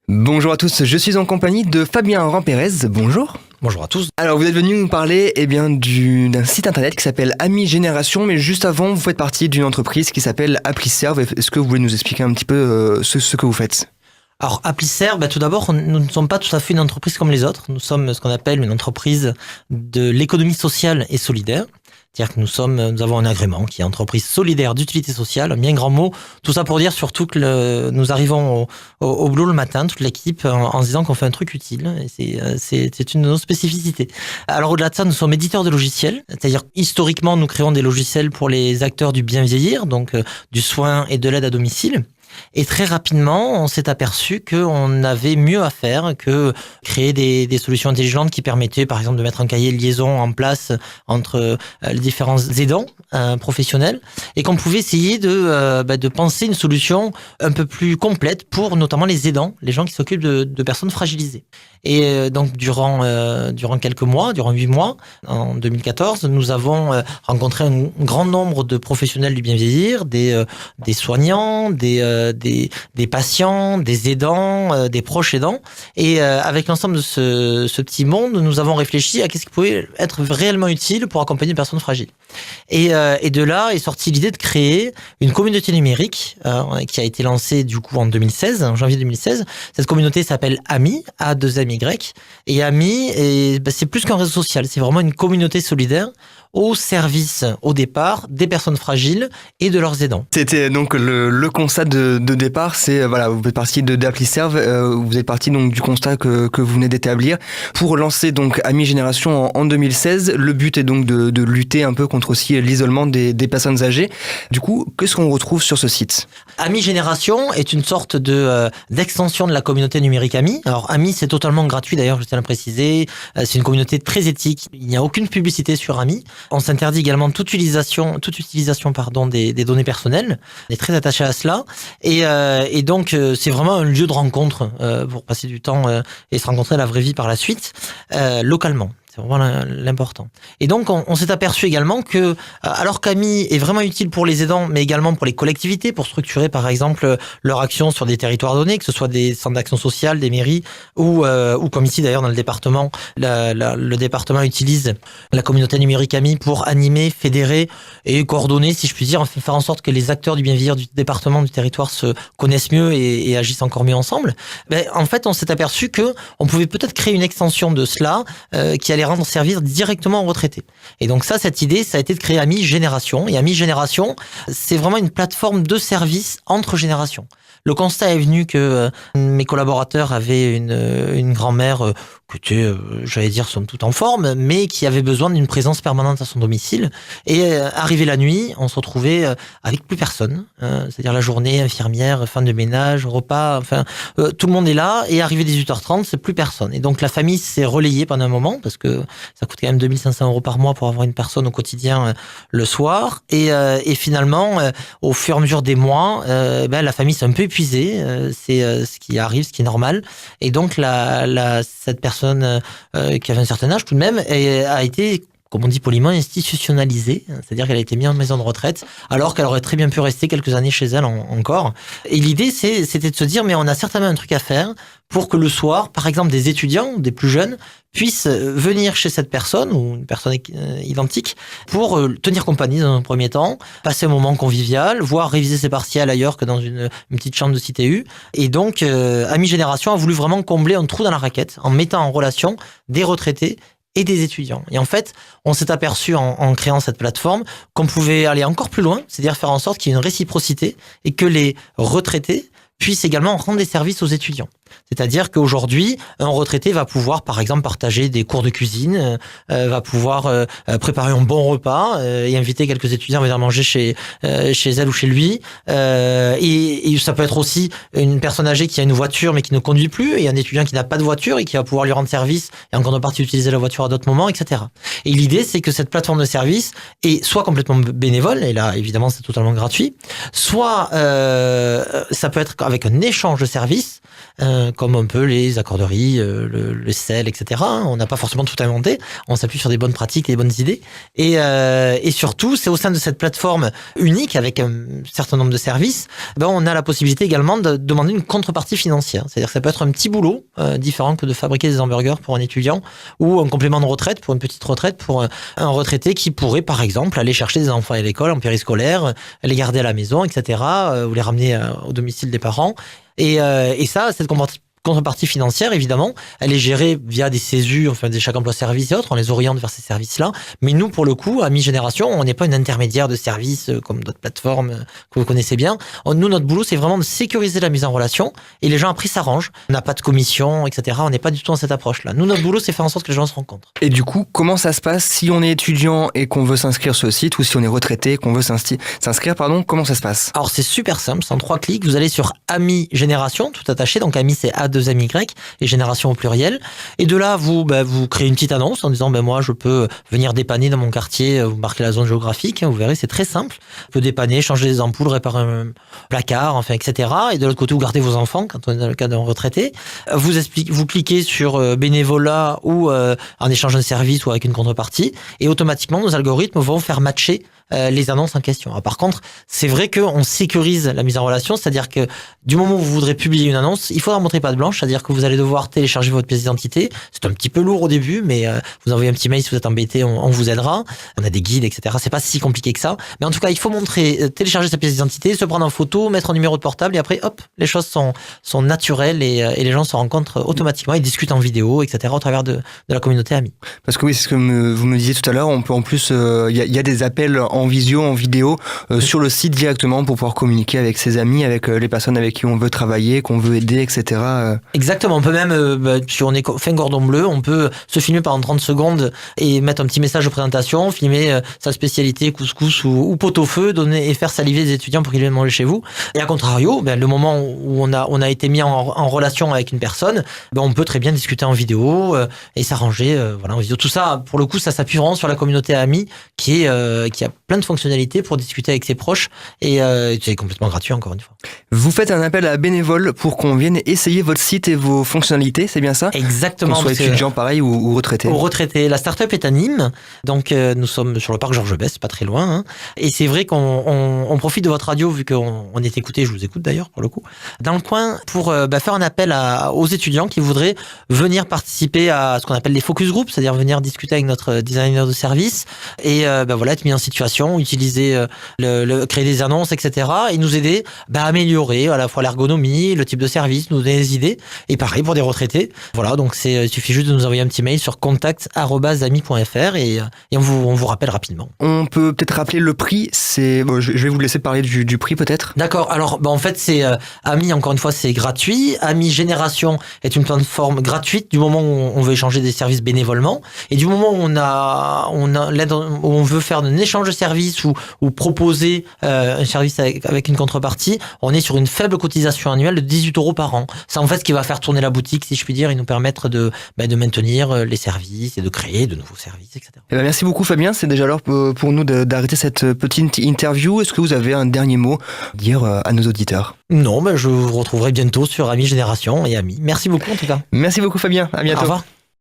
Bonjour à tous, je suis en compagnie de Fabien Rampérez. Bonjour. Bonjour à tous. Alors vous êtes venu nous parler d'un site internet qui s'appelle Ami Génération, mais juste avant vous faites partie d'une entreprise qui s'appelle ApplyServe. Est-ce que vous voulez nous expliquer un petit peu ce que vous faites ? Alors ApplyServe, tout d'abord, nous ne sommes pas tout à fait une entreprise comme les autres. Nous sommes ce qu'on appelle une entreprise de l'économie sociale et solidaire. C'est-à-dire que nous avons un agrément qui est entreprise solidaire d'utilité sociale, un bien grand mot. Tout ça pour dire surtout que nous arrivons au boulot le matin, toute l'équipe, en se disant qu'on fait un truc utile. Et c'est une de nos spécificités. Alors au-delà de ça, nous sommes éditeurs de logiciels. C'est-à-dire historiquement, nous créons des logiciels pour les acteurs du bien vieillir, donc du soin et de l'aide à domicile. Et très rapidement, on s'est aperçu qu'on avait mieux à faire que créer des solutions intelligentes qui permettaient, par exemple, de mettre un cahier de liaison en place entre les différents aidants professionnels, et qu'on pouvait essayer de penser une solution un peu plus complète pour notamment les aidants, les gens qui s'occupent de personnes fragilisées. Et donc durant quelques mois, durant 8 mois, en 2014, nous avons rencontré un grand nombre de professionnels du bien vieillir, des soignants, des patients, des aidants, des proches aidants. Et avec l'ensemble de ce petit monde, nous avons réfléchi à qu'est-ce qui pouvait être réellement utile pour accompagner une personne fragile. Et de là est sortie l'idée de créer une communauté numérique qui a été lancée du coup en 2016, en janvier 2016. Cette communauté s'appelle Ami, A2MY. Et Ami, c'est plus qu'un réseau social, c'est vraiment une communauté solidaire au service, au départ, des personnes fragiles et de leurs aidants. C'était donc le constat de départ, c'est voilà, vous êtes parti d'ApplyServe, vous êtes parti donc du constat que vous venez d'établir pour lancer donc Ami Génération en 2016. Le but est donc de lutter un peu contre aussi l'isolement des personnes âgées. Du coup, qu'est-ce qu'on retrouve sur ce site ? Ami Génération est une sorte d'extension de la communauté numérique Ami. Alors Ami, c'est totalement gratuit d'ailleurs, je tiens à le préciser. C'est une communauté très éthique. Il n'y a aucune publicité sur Ami. On s'interdit également toute utilisation des données personnelles. On est très attaché à cela. Et donc, c'est vraiment un lieu de rencontre pour passer du temps et se rencontrer la vraie vie par la suite, localement. C'est vraiment l'important. Et donc, on s'est aperçu également que, alors qu'Ami est vraiment utile pour les aidants, mais également pour les collectivités, pour structurer, par exemple, leur action sur des territoires donnés, que ce soit des centres d'action sociale, des mairies, ou comme ici, d'ailleurs, dans le département, le département utilise la communauté numérique Ami pour animer, fédérer et coordonner, si je puis dire, faire en sorte que les acteurs du bien vieillir du département, du territoire se connaissent mieux et agissent encore mieux ensemble. En fait, on s'est aperçu que on pouvait peut-être créer une extension de cela qui allait rendre service directement aux retraités. Et donc cette idée, ça a été de créer Ami Génération. Et Ami Génération, c'est vraiment une plateforme de service entre générations. Le constat est venu que mes collaborateurs avaient une grand-mère qui était, j'allais dire, somme toute en forme, mais qui avait besoin d'une présence permanente à son domicile. Et arrivé la nuit, on se retrouvait avec plus personne. C'est-à-dire la journée, infirmière, fin de ménage, repas, tout le monde est là. Et arrivé 18h30, c'est plus personne. Et donc la famille s'est relayée pendant un moment, parce que ça coûte quand même 2500 € par mois pour avoir une personne au quotidien le soir. Et finalement, au fur et à mesure des mois, la famille s'est un peu épuisée. C'est ce qui arrive, ce qui est normal. Et donc cette personne qui avait un certain âge tout de même a été, comme on dit poliment, institutionnalisée, c'est-à-dire qu'elle a été mise en maison de retraite, alors qu'elle aurait très bien pu rester quelques années chez elle encore. Et l'idée, c'était de se dire, mais on a certainement un truc à faire pour que le soir, par exemple, des étudiants, des plus jeunes, puissent venir chez cette personne, ou une personne identique, pour tenir compagnie dans un premier temps, passer un moment convivial, voire réviser ses partiels ailleurs que dans une petite chambre de CTU. Et donc, Ami Génération a voulu vraiment combler un trou dans la raquette, en mettant en relation des retraités et des étudiants. Et en fait, on s'est aperçu en créant cette plateforme qu'on pouvait aller encore plus loin, c'est-à-dire faire en sorte qu'il y ait une réciprocité et que les retraités puissent également rendre des services aux étudiants. C'est-à-dire qu'aujourd'hui, un retraité va pouvoir, par exemple, partager des cours de cuisine, va pouvoir préparer un bon repas et inviter quelques étudiants à venir manger chez elle ou chez lui. Et ça peut être aussi une personne âgée qui a une voiture mais qui ne conduit plus, et un étudiant qui n'a pas de voiture et qui va pouvoir lui rendre service et en contrepartie utiliser la voiture à d'autres moments, etc. Et l'idée, c'est que cette plateforme de service est soit complètement bénévole, et là, évidemment, c'est totalement gratuit, soit ça peut être avec un échange de services, comme un peu les accorderies, le sel, etc. On n'a pas forcément tout inventé. On s'appuie sur des bonnes pratiques, des bonnes idées. Et surtout, c'est au sein de cette plateforme unique avec un certain nombre de services, on a la possibilité également de demander une contrepartie financière. C'est-à-dire que ça peut être un petit boulot différent que de fabriquer des hamburgers pour un étudiant ou un complément de retraite pour une petite retraite pour un retraité qui pourrait, par exemple, aller chercher des enfants à l'école en périscolaire, les garder à la maison, etc., ou les ramener au domicile des parents. Et ça, cette contrepartie financière, évidemment, elle est gérée via des CESU, enfin des chèques emploi-service et autres, on les oriente vers ces services-là. Mais nous, pour le coup, à mi-génération, on n'est pas une intermédiaire de services comme d'autres plateformes que vous connaissez bien. Nous, notre boulot, c'est vraiment de sécuriser la mise en relation et les gens après s'arrangent. On n'a pas de commission, etc. On n'est pas du tout dans cette approche-là. Nous, notre boulot, c'est faire en sorte que les gens se rencontrent. Et du coup, comment ça se passe si on est étudiant et qu'on veut s'inscrire sur le site ou si on est retraité et qu'on veut s'inscrire, comment ça se passe? Alors, c'est super simple, c'est en 3 clics. Vous allez sur Ami Génération, tout attaché. Donc, Ami, c'est A2MY et Génération au pluriel. Et de là, vous créez une petite annonce en disant, moi, je peux venir dépanner dans mon quartier. Vous marquez la zone géographique. Vous verrez, c'est très simple. Vous pouvez dépanner, changer les ampoules, réparer un placard, etc. Et de l'autre côté, vous gardez vos enfants quand on est dans le cas d'un retraité. Vous cliquez sur bénévolat ou en échange d'un service ou avec une contrepartie. Et automatiquement, nos algorithmes vont faire matcher les annonces en question. Alors, par contre, c'est vrai qu'on sécurise la mise en relation, c'est-à-dire que du moment où vous voudrez publier une annonce, il faudra montrer patte blanche, c'est-à-dire que vous allez devoir télécharger votre pièce d'identité. C'est un petit peu lourd au début, mais vous envoyez un petit mail si vous êtes embêté, on vous aidera. On a des guides, etc. C'est pas si compliqué que ça. Mais en tout cas, il faut télécharger sa pièce d'identité, se prendre en photo, mettre un numéro de portable et après, hop, les choses sont naturelles et les gens se rencontrent automatiquement. Ils discutent en vidéo, etc. au travers de la communauté amie. Parce que oui, c'est ce que vous me disiez tout à l'heure. On peut en plus, il y a des appels en visio, en vidéo, sur le site directement pour pouvoir communiquer avec ses amis, avec les personnes avec qui on veut travailler, qu'on veut aider, etc. Exactement. On peut même, si on est fin cordon bleu, on peut se filmer pendant 30 secondes et mettre un petit message de présentation, filmer sa spécialité couscous ou pot-au-feu, donner et faire saliver des étudiants pour qu'ils viennent manger chez vous. Et à contrario, le moment où on a été mis en relation avec une personne, on peut très bien discuter en vidéo et s'arranger en vidéo. Tout ça, pour le coup, ça s'appuie vraiment sur la communauté amie qui a plein de fonctionnalités pour discuter avec ses proches et c'est complètement gratuit encore une fois. Vous faites un appel à bénévoles pour qu'on vienne essayer votre site et vos fonctionnalités, c'est bien ça? Exactement. Qu'on soit étudiant pareil ou retraité. Ou retraité. La start-up est à Nîmes, donc nous sommes sur le parc Georges Best, pas très loin. Et c'est vrai qu'on profite de votre radio vu qu'on est écouté, je vous écoute d'ailleurs pour le coup, dans le coin pour faire un appel aux étudiants qui voudraient venir participer à ce qu'on appelle les focus groups, c'est-à-dire venir discuter avec notre designer de service et être mis en situation, utiliser créer des annonces, etc. et nous aider à améliorer à la fois l'ergonomie, le type de service, nous donner des idées. Et pareil pour des retraités. Voilà, donc il suffit juste de nous envoyer un petit mail sur contact@ami.fr et on vous rappelle rapidement. On peut peut-être rappeler le prix. Je vais vous laisser parler du prix peut-être. D'accord. Alors en fait c'est Ami, encore une fois c'est gratuit. Ami Génération est une plateforme gratuite du moment où on veut échanger des services bénévolement et du moment où on a l'aide, où on veut faire un échange de services ou proposer un service avec une contrepartie, on est sur une faible cotisation annuelle de 18 € par an. C'est en fait ce qui va faire tourner la boutique, si je puis dire, et nous permettre de maintenir les services et de créer de nouveaux services, etc. Merci beaucoup Fabien, c'est déjà l'heure pour nous d'arrêter cette petite interview. Est-ce que vous avez un dernier mot à dire à nos auditeurs? Non, je vous retrouverai bientôt sur Ami Génération et Ami. Merci beaucoup en tout cas. Merci beaucoup Fabien, à bientôt. Au revoir.